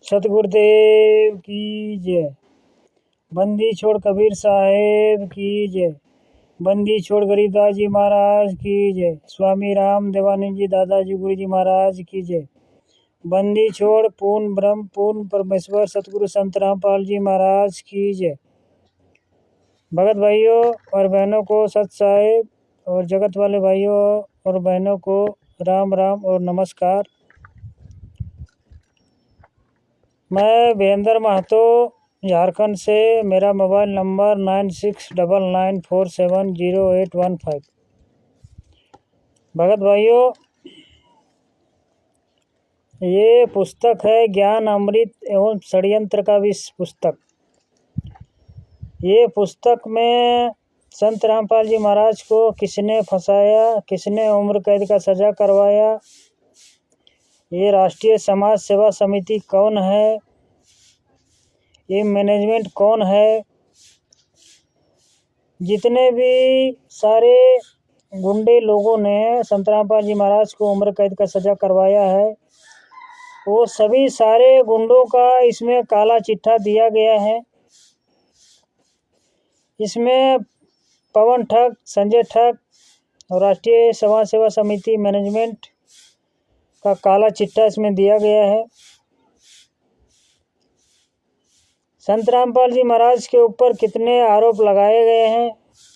सतगुरुदेव की जय। बंदी छोड़ कबीर साहेब की जय। बंदी छोड़ गरीबदास जी महाराज की जय। स्वामी राम देवानंद जी दादाजी गुरु जी महाराज की जय। बंदी छोड़ पूर्ण ब्रह्म पूर्ण परमेश्वर सतगुरु संत रामपाल जी महाराज की जय। भगत भाइयों और बहनों को सत साहेब और जगत वाले भाइयों और बहनों को राम राम और नमस्कार। मैं वीरेंद्र महतो झारखंड से। मेरा मोबाइल नंबर 9699470815। भगत भाइयों, ये पुस्तक है ज्ञान अमृत एवं षड्यंत्र का विष पुस्तक। ये पुस्तक में संत रामपाल जी महाराज को किसने फंसाया, किसने उम्र कैद का सजा करवाया, ये राष्ट्रीय समाज सेवा समिति कौन है, ये मैनेजमेंट कौन है, जितने भी सारे गुंडे लोगों ने संत रामपाल जी महाराज को उम्र कैद का सजा करवाया है, वो सभी सारे गुंडों का इसमें काला चिट्ठा दिया गया है। इसमें पवन ठग, संजय ठग और राष्ट्रीय समाज सेवा समिति मैनेजमेंट का काला चिट्ठा इसमें दिया गया है। संत रामपाल जी महाराज के ऊपर कितने आरोप लगाए गए हैं,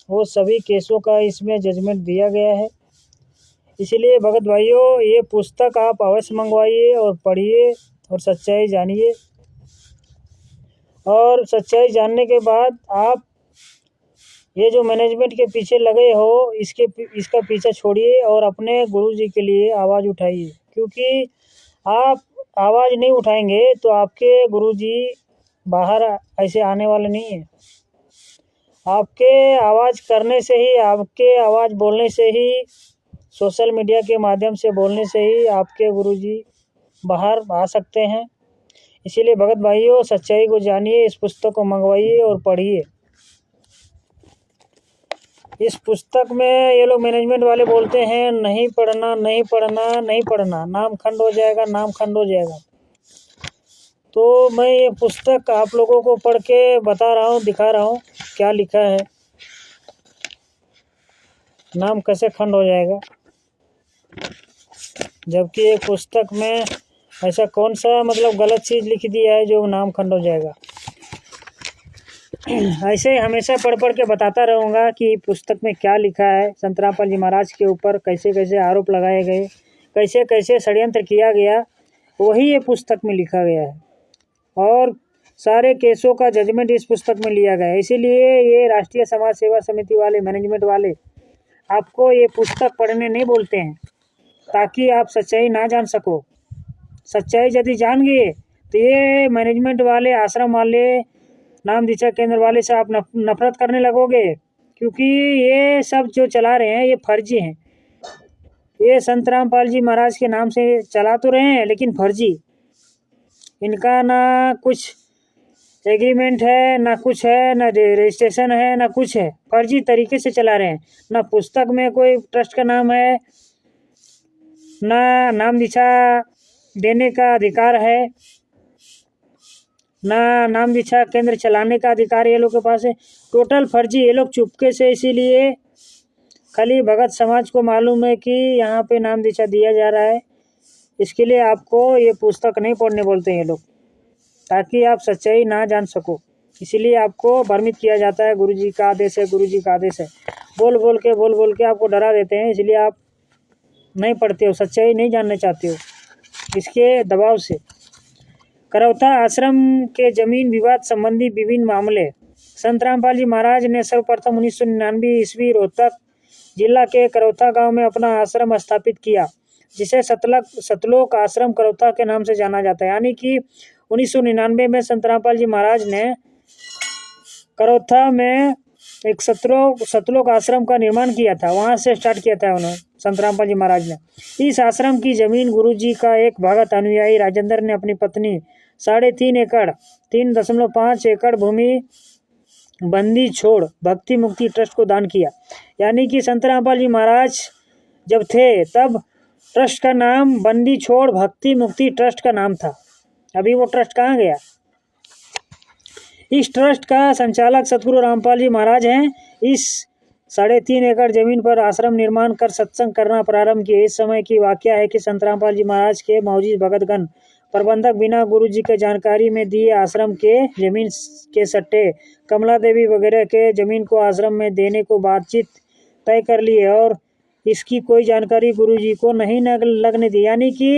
वो सभी केसों का इसमें जजमेंट दिया गया है। इसलिए भगत भाइयों, ये पुस्तक आप अवश्य मंगवाइए और पढ़िए और सच्चाई जानिए। और सच्चाई जानने के बाद आप ये जो मैनेजमेंट के पीछे लगे हो, इसका पीछा छोड़िए और अपने गुरुजी के लिए आवाज़ उठाइए। क्योंकि आप आवाज़ नहीं उठाएंगे तो आपके गुरुजी बाहर ऐसे आने वाले नहीं हैं। आपके आवाज़ करने से ही, आपके आवाज़ बोलने से ही, सोशल मीडिया के माध्यम से बोलने से ही आपके गुरुजी बाहर आ सकते हैं। इसीलिए भगत भाइयों, सच्चाई को जानिए, इस पुस्तक को मंगवाइए और पढ़िए। इस पुस्तक में ये लोग मैनेजमेंट वाले बोलते हैं नहीं पढ़ना, नहीं पढ़ना, नहीं पढ़ना, नाम खंड हो जाएगा, नाम खंड हो जाएगा। तो मैं ये पुस्तक आप लोगों को पढ़ के बता रहा हूँ, दिखा रहा हूँ क्या लिखा है, नाम कैसे खंड हो जाएगा। जबकि एक पुस्तक में ऐसा कौन सा गलत चीज़ लिख दिया है जो नाम खंड हो जाएगा। ऐसे हमेशा पढ़ के बताता रहूँगा कि पुस्तक में क्या लिखा है। संत रामपाल जी महाराज के ऊपर कैसे कैसे आरोप लगाए गए, कैसे कैसे षड्यंत्र किया गया, वही ये पुस्तक में लिखा गया है। और सारे केसों का जजमेंट इस पुस्तक में लिया गया है। इसीलिए ये राष्ट्रीय समाज सेवा समिति वाले, मैनेजमेंट वाले आपको ये पुस्तक पढ़ने नहीं बोलते हैं, ताकि आप सच्चाई ना जान सको। सच्चाई यदि जान गए तो ये मैनेजमेंट वाले, आश्रम वाले, नाम दीक्षा केंद्र वाले से आप नफरत करने लगोगे। क्योंकि ये सब जो चला रहे हैं ये फर्जी हैं। ये संत रामपाल जी महाराज के नाम से चला तो रहे हैं, लेकिन फर्जी। इनका ना कुछ एग्रीमेंट है, ना कुछ है, ना रजिस्ट्रेशन है, ना कुछ है। फर्जी तरीके से चला रहे हैं। ना पुस्तक में कोई ट्रस्ट का नाम है, ना नाम दीक्षा देने का अधिकार है, ना नाम दीक्षा केंद्र चलाने का अधिकार ये लोग के पास है। टोटल फर्जी। ये लोग चुपके से, इसीलिए खाली भगत समाज को मालूम है कि यहाँ पे नाम दीक्षा दिया जा रहा है। इसके लिए आपको ये पुस्तक नहीं पढ़ने बोलते हैं ये लोग, ताकि आप सच्चाई ना जान सको। इसीलिए आपको भ्रमित किया जाता है, गुरुजी का आदेश है, गुरुजी का आदेश है, बोल बोल के आपको डरा देते हैं। इसलिए आप नहीं पढ़ते हो, सच्चाई नहीं जानना चाहते हो, इसके दबाव से। करौथा आश्रम के जमीन विवाद संबंधी विभिन्न मामले। संत रामपाल जी महाराज ने सर्वप्रथम 1999 ईस्वी रोहतक जिला के करौथा गांव में अपना आश्रम स्थापित किया, जिसे सतलोक आश्रम करौथा के नाम से जाना जाता है। यानी कि 1999 में संत रामपाल जी महाराज ने करौथा में एक सतलोक आश्रम का निर्माण किया था। वहां से स्टार्ट किया था उन्होंने, संत रामपाल जी महाराज ने। इस आश्रम की जमीन गुरुजी का एक भगत अनुयायी राजेंद्र ने अपनी पत्नी 3.5 एकड़ 3.5 एकड़ भूमि बंदी छोड़ भक्ति मुक्ति ट्रस्ट को दान किया। यानी कि संत रामपाल जी महाराज जब थे तब ट्रस्ट का नाम बंदी छोड़ भक्ति मुक्ति ट्रस्ट का नाम था। अभी वो ट्रस्ट कहाँ गया? इस ट्रस्ट का संचालक सतगुरु रामपाल जी महाराज हैं। इस 3.5 एकड़ जमीन पर आश्रम निर्माण कर सत्संग करना प्रारंभ किए। इस समय की वाकया है कि संत रामपाल जी महाराज के मौजूद भगतगण प्रबंधक बिना गुरु जी के जानकारी में दिए आश्रम के जमीन के सट्टे कमला देवी वगैरह के जमीन को आश्रम में देने को बातचीत तय कर लिए और इसकी कोई जानकारी गुरु जी को नहीं लगने दी। यानी कि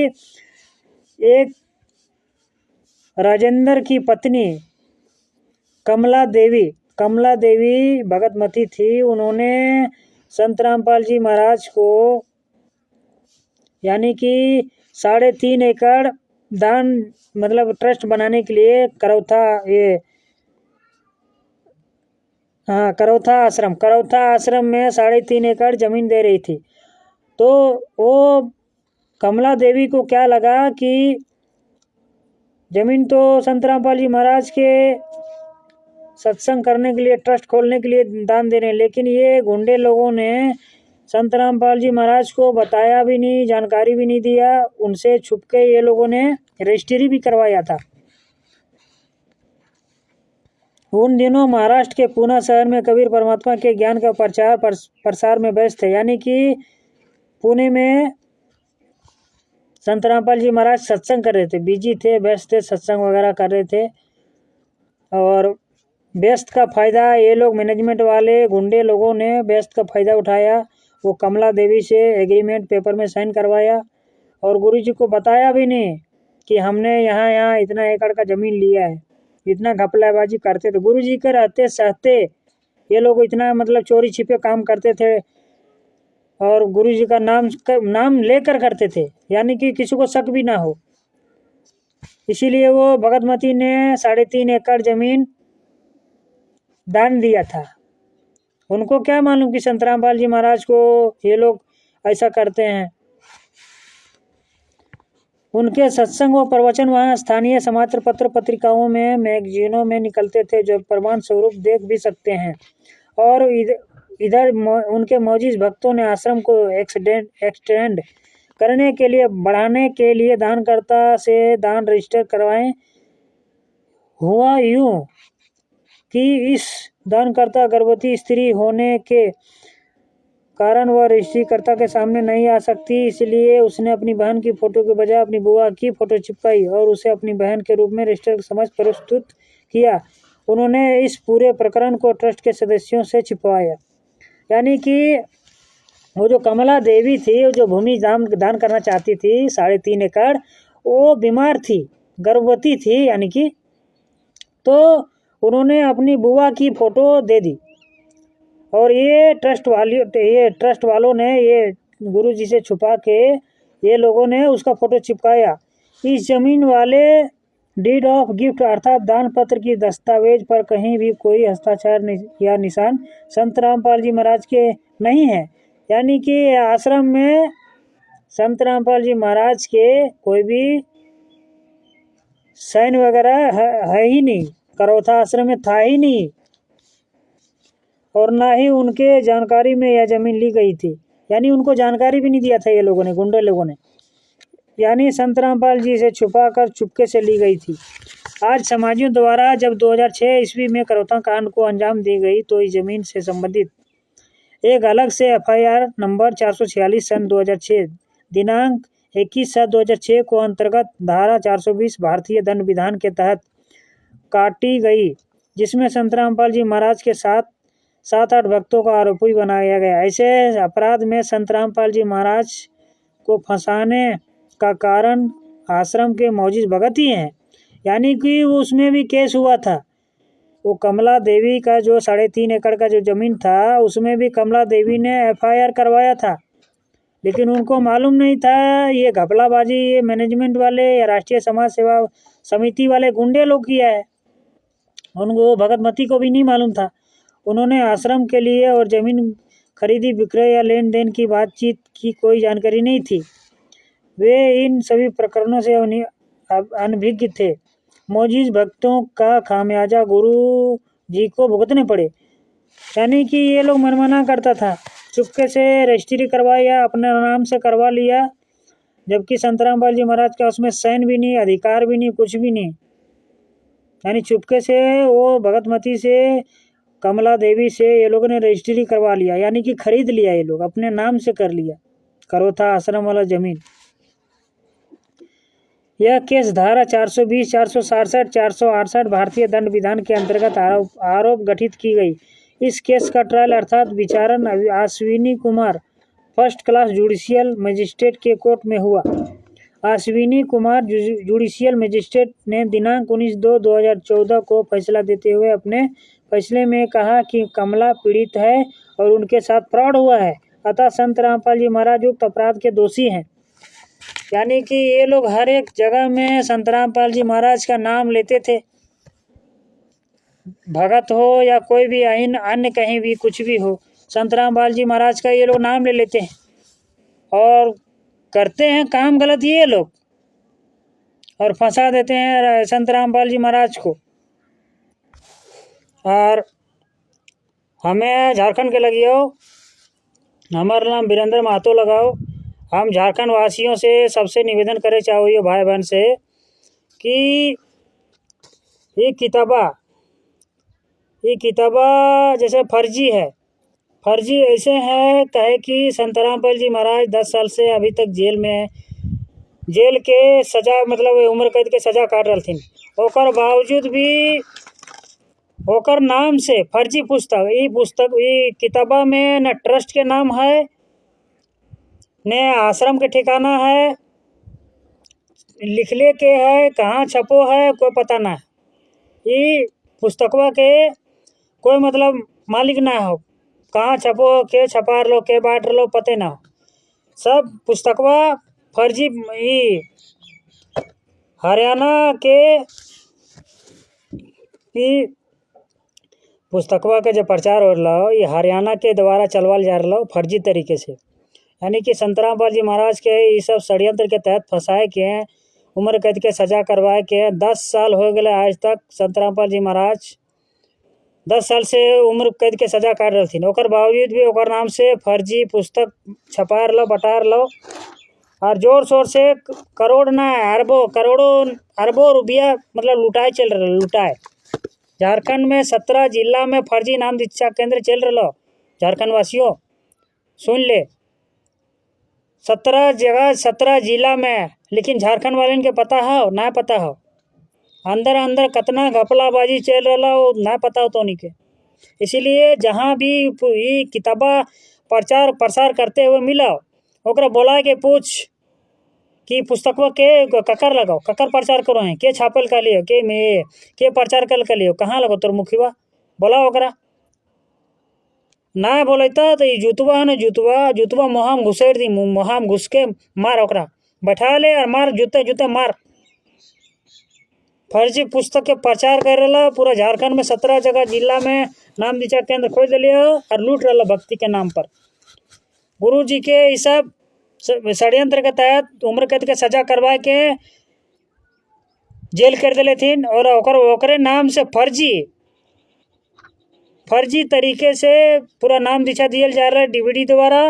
एक राजेंद्र की पत्नी कमला देवी भगतमती थी। उन्होंने संत रामपाल जी महाराज को यानी कि 3.5 एकड़ दान मतलब ट्रस्ट बनाने के लिए करौथा आश्रम में 3.5 एकड़ जमीन दे रही थी। तो वो कमला देवी को क्या लगा कि जमीन तो संत रामपाल जी महाराज के सत्संग करने के लिए ट्रस्ट खोलने के लिए दान दे रहे हैं, लेकिन ये गुंडे लोगों ने संत रामपाल जी महाराज को बताया भी नहीं, जानकारी भी नहीं दिया। उनसे छुपके ये लोगों ने रजिस्ट्री भी करवाया था। उन दिनों महाराष्ट्र के पूना शहर में कबीर परमात्मा के ज्ञान का प्रचार प्रसार में व्यस्त थे। यानी कि पुणे में संत रामपाल जी महाराज सत्संग कर रहे थे, बिजी थे, व्यस्त थे, सत्संग वगैरह कर रहे थे। और व्यस्त का फ़ायदा ये लोग मैनेजमेंट वाले गुंडे लोगों ने व्यस्त का फ़ायदा उठाया। वो कमला देवी से एग्रीमेंट पेपर में साइन करवाया और गुरु जी को बताया भी नहीं कि हमने यहाँ इतना एकड़ का ज़मीन लिया है। इतना घपलाबाजी करते थे। गुरु जी के रहते सहते ये लोग इतना मतलब चोरी छिपे काम करते थे और गुरु जी का नाम लेकर करते थे, यानी कि किसी को शक भी ना हो। इसीलिए वो भगतमती ने 3.5 एकड़ जमीन दान दिया था। उनको क्या मालूम कि संत रामपाल जी महाराज को ये लोग ऐसा करते हैं। उनके सत्संग व प्रवचन वहाँ स्थानीय समाचार पत्र पत्रिकाओं में मैगजीनों में निकलते थे, जो प्रमाण स्वरूप देख भी सकते हैं। और इधर उनके मौजूद भक्तों ने आश्रम को एक्सटेंड करने के लिए बढ़ाने के लिए दानकर्ता से दान रजिस्टर करवाएं। हुआ यूं कि इस दानकर्ता गर्भवती स्त्री होने के कारण वह रजिस्ट्रीकर्ता के सामने नहीं आ सकती, इसलिए उसने अपनी बहन की फोटो के बजाय अपनी बुआ की फोटो चिपकाई और उसे अपनी बहन के रूप में रजिस्टर समझ प्रस्तुत किया। उन्होंने इस पूरे प्रकरण को ट्रस्ट के सदस्यों से छिपवाया। यानी कि वो जो कमला देवी थी, जो भूमि दान करना चाहती थी 3.5 एकड़, वो बीमार थी, गर्भवती थी यानी कि, तो उन्होंने अपनी बुआ की फ़ोटो दे दी और ये ट्रस्ट वालों ने ये गुरु जी से छुपा के ये लोगों ने उसका फ़ोटो चिपकाया। इस ज़मीन वाले डीड ऑफ गिफ्ट अर्थात दान पत्र की दस्तावेज पर कहीं भी कोई हस्ताक्षर या निशान संत रामपाल जी महाराज के नहीं है। यानी कि आश्रम में संत रामपाल जी महाराज के कोई भी साइन वगैरह है ही नहीं, करौथा आश्रम में था ही नहीं और ना ही उनके जानकारी में यह ज़मीन ली गई थी। यानी उनको जानकारी भी नहीं दिया था ये लोगों ने, गुंडे लोगों ने। यानी संत रामपाल जी से छुपा कर चुपके से ली गई थी। आज समाजियों द्वारा जब 2006 ईस्वी में करौता कांड को अंजाम दी गई तो इस जमीन से संबंधित एक अलग से FIR नंबर 446 सन 2006 दिनांक 21/7/2006 को अंतर्गत धारा 420 भारतीय दंड विधान के तहत काटी गई, जिसमें संत रामपाल जी महाराज के साथ 7-8 भक्तों को आरोपी बनाया गया। ऐसे अपराध में संत रामपाल जी महाराज को फंसाने का कारण आश्रम के मौजूद भगत ही हैं। यानी कि उसमें भी केस हुआ था। वो कमला देवी का जो 3.5 एकड़ का जो ज़मीन था उसमें भी कमला देवी ने FIR करवाया था, लेकिन उनको मालूम नहीं था ये घपलाबाजी ये मैनेजमेंट वाले या राष्ट्रीय समाज सेवा समिति वाले गुंडे लोग किया है। उनको भगतमती को भी नहीं मालूम था। उन्होंने आश्रम के लिए और ज़मीन खरीदी विक्रय या लेन देन की बातचीत की कोई जानकारी नहीं थी। वे इन सभी प्रकरणों से अनभिज्ञ थे। मौजूद भक्तों का खामियाजा गुरु जी को भुगतने पड़े। यानी कि ये लोग मनमाना करता था, चुपके से रजिस्ट्री करवाया, अपने नाम से करवा लिया जबकि संतराम पाल जी महाराज का उसमें सैन भी नहीं, अधिकार भी नहीं, कुछ भी नहीं। यानी चुपके से वो भगतमती से, कमला देवी से ये लोगों ने रजिस्ट्री करवा लिया, यानी कि खरीद लिया, ये लोग अपने नाम से कर लिया करोथा आश्रम वाला जमीन। यह केस धारा 420, 467, 468 भारतीय दंड विधान के अंतर्गत आरोप गठित की गई। इस केस का ट्रायल अर्थात विचारण Ashwini Kumar first class judicial magistrate के कोर्ट में हुआ। अश्विनी कुमार जुडिशियल मजिस्ट्रेट ने दिनांक 19/2/2014 को फैसला देते हुए अपने फैसले में कहा कि कमला पीड़ित है और उनके साथ फ्रॉड हुआ है, अतः संत रामपाल जी महाराज उक्त अपराध के दोषी हैं। यानी कि ये लोग हर एक जगह में संत रामपाल जी महाराज का नाम लेते थे, भगत हो या कोई भी अन्य कहीं भी कुछ भी हो, संत रामपाल जी महाराज का ये लोग नाम ले लेते हैं और करते हैं काम गलत ये लोग, और फंसा देते हैं संत रामपाल जी महाराज को। और हमें झारखंड के लगियो, हमारा नाम वीरेंद्र महतो लगाओ। हम झारखंड वासियों से सबसे निवेदन करे चाहो भाई बहन से कि ये किताबा जैसे फर्जी है, फर्जी ऐसे है कहे कि संत रामपाल जी महाराज 10 साल से अभी तक जेल में है, जेल के सजा मतलब उम्र कैद के सजा काट रही थी, ओकर बावजूद भी ओकर नाम से फर्जी पुस्तक ये किताबा में न ट्रस्ट के नाम है, न आश्रम के ठिकाना है, लिखले के है, कहाँ छपो है कोई पता ना है। ये पुस्तकवा के कोई मतलब मालिक ना हो, कहाँ छपो, के छपा लो, के बांट लो, पते ना हो। सब पुस्तकवा फर्जी। ये हरियाणा के पुस्तकवा के जो प्रचार हो रहा हो, ये हरियाणा के द्वारा चलवाल जा रहा हो फर्जी तरीके से। यानी कि संत रामपाल जी महाराज के ये सब षड्यंत्र के तहत फंसाए के हैं, उम्र कैद के सजा करवाए के हैं। 10 साल हो गए आज तक संत रामपाल जी महाराज 10 साल से उम्र कैद के सजा काट रही थी, ओकर बावजूद भी ओकर नाम से फर्जी पुस्तक छपार लो, बटार लो, और जोर शोर से करोड़ ना अरबों रुपया मतलब लुटाए। झारखंड में 17 जिला में फर्जी नाम दीक्षा केंद्र चल रहा। झारखंड वासियों सुन ले, 17 जगह 17 जिला में, लेकिन झारखंड वाले के पता हो ना पता हो, अंदर कितना घपलाबाजी चल रहा हो ना पता हो तो नहीं के। इसीलिए जहाँ भी ये किताबा प्रचार प्रसार करते हुए मिला, ओकरा बोला के पूछ कि पुस्तकवा के ककर लगाओ, ककर प्रचार करो हैं, के छापल कर लियो, के प्रचार कर लियो, कहाँ लगो तोर मुखिया, बोला ओकरा ना बोलता तो ये जुतवा है ना, जुतवा मोहाम घुसेड़ दी, मोहाम घुस के मार, ओकरा बैठा ले और मार, जूते मार। फर्जी पुस्तक के प्रचार कर रहा पूरा झारखंड में 17 जगह जिला में नाम दीक्षा केंद्र खोज लिया और लूट रहा भक्ति के नाम पर। गुरु जी के ये सब षड्यंत्र के तहत उम्र कैद के सजा करवा के जेल कर दिले थी, और ओकरे नाम से फर्जी तरीके से पूरा नाम दीक्षा दिया जा रहा है डीवीडी द्वारा,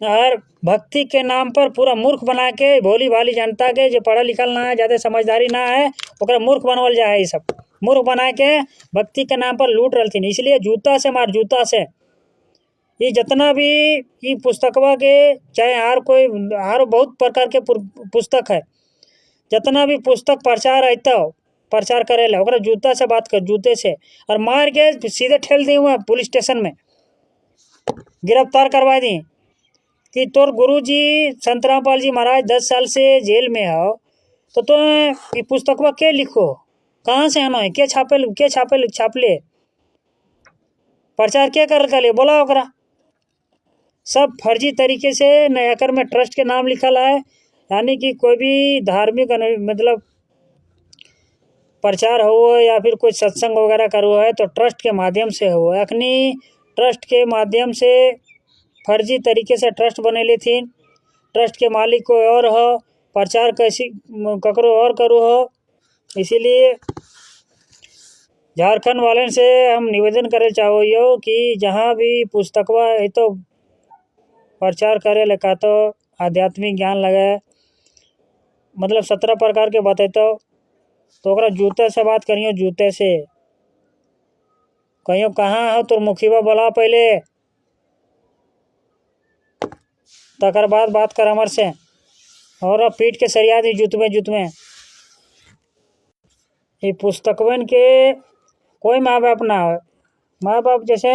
और भक्ति के नाम पर पूरा मूर्ख बना के भोली भाली जनता के जो पढ़ा लिखल ना है, ज़्यादा समझदारी ना है, ओकरा मूर्ख बनवल जाए। ये सब मूर्ख बना के भक्ति के नाम पर लूट रही थी। इसलिए जूता से मार, जूता से ये जितना भी ये पुस्तकवा के चाहे और बहुत प्रकार के पुस्तक है, जितना भी पुस्तक प्रचार करेला ओकरा जूता से बात कर, जूते से, और मार के सीधे ठेल दी हुआ पुलिस स्टेशन में, गिरफ्तार करवा दी कि तोर गुरुजी संत रामपाल जी महाराज 10 साल से जेल में हो, तो ये पुस्तकवा के लिखो, कहाँ से आना है, के छापले प्रचार क्या कर ले, बोला ओकरा। सब फर्जी तरीके से नयाकर में ट्रस्ट के नाम लिखल है, यानी कि कोई भी धार्मिक मतलब प्रचार हो या फिर कोई सत्संग वगैरह करो है तो ट्रस्ट के माध्यम से हो। अखनी ट्रस्ट के माध्यम से फर्जी तरीके से ट्रस्ट बनेली थी, ट्रस्ट के मालिक कोई और हो, प्रचार कैसी ककरो और करो हो। इसीलिए झारखंड वाले से हम निवेदन करे चाहो कि जहाँ भी पुस्तकवा है तो प्रचार करे लगा तो आध्यात्मिक ज्ञान लगे, मतलब 17 प्रकार के बतेतो। तो ओकरा जूते से बात करियो, जूते से कहियो कहाँ हो तोर मुखिया बोला पहले, तकर बाद बात कर हमर से। और पीट के सरिया दी जुतवे। ये पुस्तकवन के कोई माँ बाप ना हो। माँ बाप जैसे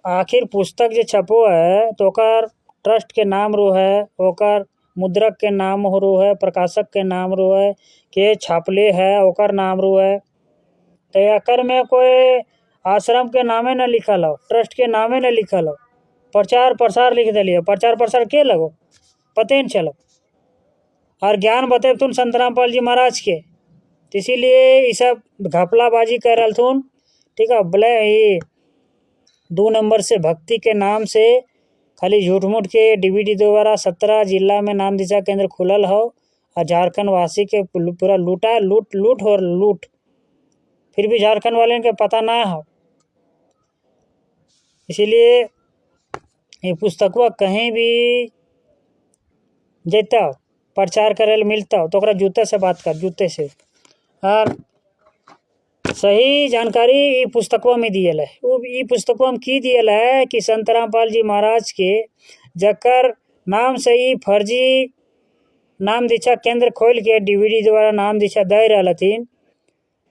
आखिर पुस्तक जो छपो है तो ओकर ट्रस्ट के नाम रो है, ओकर मुद्रक के नाम हो रो है, प्रकाशक के नाम रो है, के छापले है ओकर नाम रो है। तो एकर में कोई आश्रम के नामे न लिखल हो, ट्रस्ट के नामे न लिखल हो, प्रचार प्रसार लिख दिलिए। प्रचार प्रसार के लगो पते न चलो। और ज्ञान बते तुम संत रामपाल जी महाराज के, तो इसीलिए ये सब घपलाबाजी कर रहा थून। ठीक है, बोले ये 2 नंबर से भक्ति के नाम से खाली झूठ मूठ के डीवीडी द्वारा 17 जिला में नाम दिशा केंद्र खुलल हो और झारखंड वासी के पूरा लूट। फिर भी झारखंड वाले के पता ना हो। इसीलिए ये पुस्तकवा कहीं भी जैता प्रचार करे मिलता हो तो ओकरा जूते से बात कर, जूते से। और सही जानकारी ये पुस्तकवा में दियल है। वो ये पुस्तकवा में की दियल है कि संत रामपाल जी महाराज के जकर नाम से ही फर्जी नाम दीक्षा केंद्र खोल के डीवीडी द्वारा नाम दीक्षा दे रहथिन।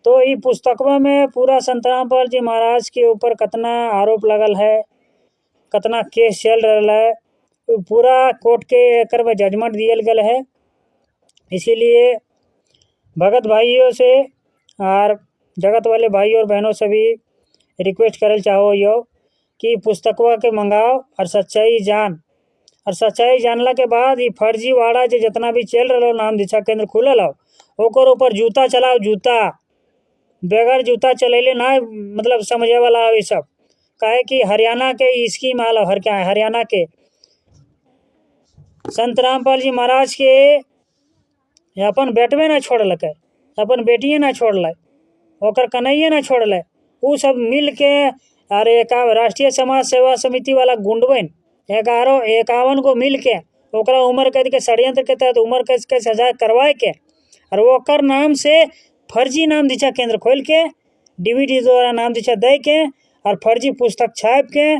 तो ये पुस्तकवा में पूरा संत रामपाल जी महाराज के ऊपर कितना आरोप लगल है, कितना केस चल रहा है, पूरा कोर्ट के एकर में जजमेंट दियल गल है। इसीलिए भगत भाइयों से और जगत वाले भाई और बहनों से भी रिक्वेस्ट करल चाहो यो कि पुस्तकवा के मंगाओ और सच्चाई जान। और सच्चाई जानला के बाद ये फर्जी वाड़ा जो जितना भी चल रहा नाम दीक्षा केंद्र खुलल हो ओकर ऊपर जूता चलाओ, जूता बगैर जूता चलेले ना, मतलब समझे वाला ये सब। काहे कि हरियाणा के स्कीम आल हरियाणा के संत रामपाल जी महाराज के अपन बेटवे ना छोड़लक, अपन बेटिए ना छोड़ल, ओकर कन्हैया ना छोड़ल। वो सब मिल के अरे राष्ट्रीय समाज सेवा समिति वाला गुंडवन 51 को मिल के ओकरा उम्र कैद के षड्यंत्र के तहत उम्र कैद के सजा करवाए के और ओकर नाम से फर्जी नाम दीक्षा केंद्र खोल के डीवीडी द्वारा नाम दीक्षा दे के और फर्जी पुस्तक छाप के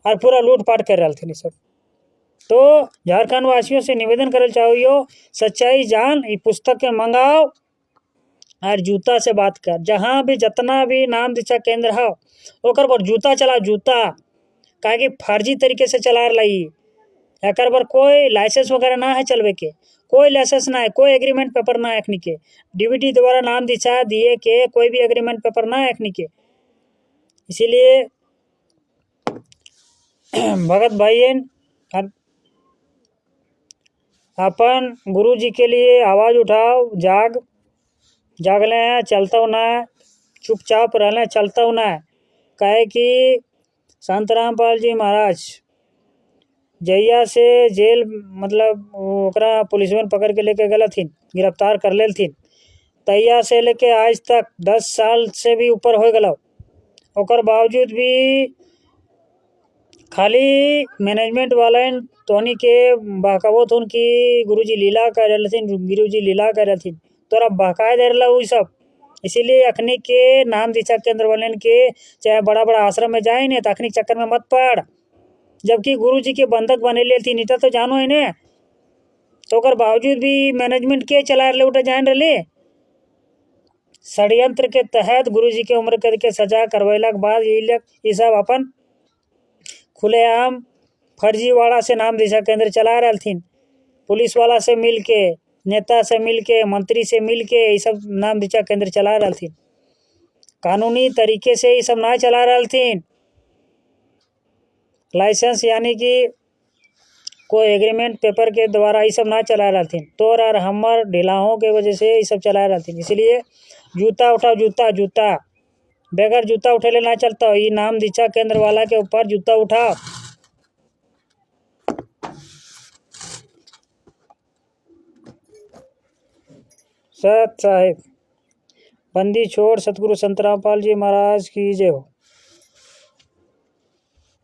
और पूरा लूटपाट कर रहे थे सब। तो झारखंड वासियों से निवेदन करल चाहिए सच्चाई जान, ये पुस्तक के मंगाओ और जूता से बात कर। जहाँ भी जितना भी नाम दीक्षा केंद्र हो ओकर पर जूता चला, जूता काहे कि फर्जी तरीके से चला रही। एकर पर कोई लाइसेंस वगैरह ना है चलवे के, कोई लाइसेंस ना है, कोई एग्रीमेंट पेपर ना है अखनी के। डीवीडी द्वारा नाम दीक्षा दिए के कोई भी एग्रीमेंट पेपर ना है अखनी के। इसीलिए भगत भाई अपन गुरु जी के लिए आवाज़ उठाओ, जागले हैं, चलता हूँ ना, चुपचाप रहना, चलता हूँ ना। काहे कि संत रामपाल जी महाराज जहिया से जेल मतलब ओकरा पुलिसवन पकड़ के लेके गल थी, गिरफ्तार कर लेल थी, तहिया से लेके आज तक 10 साल से भी ऊपर हो गल। ओकर बावजूद भी खाली मैनेजमेंट वाले तोनी के बहकावत हूँ कि गुरुजी लीला कर रहे, गुरुजी लीला कर रहे, तोरा बहकाए दे रहा वही सब। इसीलिए अखनी के नाम दीक्षा केंद्र वाले के चाहे बड़ा बड़ा आश्रम में जाए न तो अखनी चक्कर में मत पड़। जबकि गुरुजी के बंधक बने ले थी नीता तो जानो है ने, तो ओकर बावजूद भी मैनेजमेंट के चला रहे उठे जान रहे। षड्यंत्र के तहत गुरुजी के उम्र कैद के सजा करवैला के बाद ये सब अपन खुलेआम फर्जीवाड़ा से नाम दीक्षा केंद्र चला रहे थी। पुलिस वाला से मिल के, नेता से मिल के, मंत्री से मिल के ये सब नाम दीक्षा केंद्र चला रहे थी। कानूनी तरीके से ये सब ना चला रहे थी। लाइसेंस यानी कि कोई एग्रीमेंट पेपर के द्वारा ये सब ना चला रहे थी। तोर और हमर ढिलाहों के वजह से ये सब चला रहे थी। इसलिए जूता उठाओ, जूता बगैर जूता उठेले ना चलता हो। ये नाम दीक्षा केंद्र वाला के ऊपर जूता उठाओ। सत साहिब बंदी छोड़ सतगुरु संत रामपाल जी महाराज की जय हो।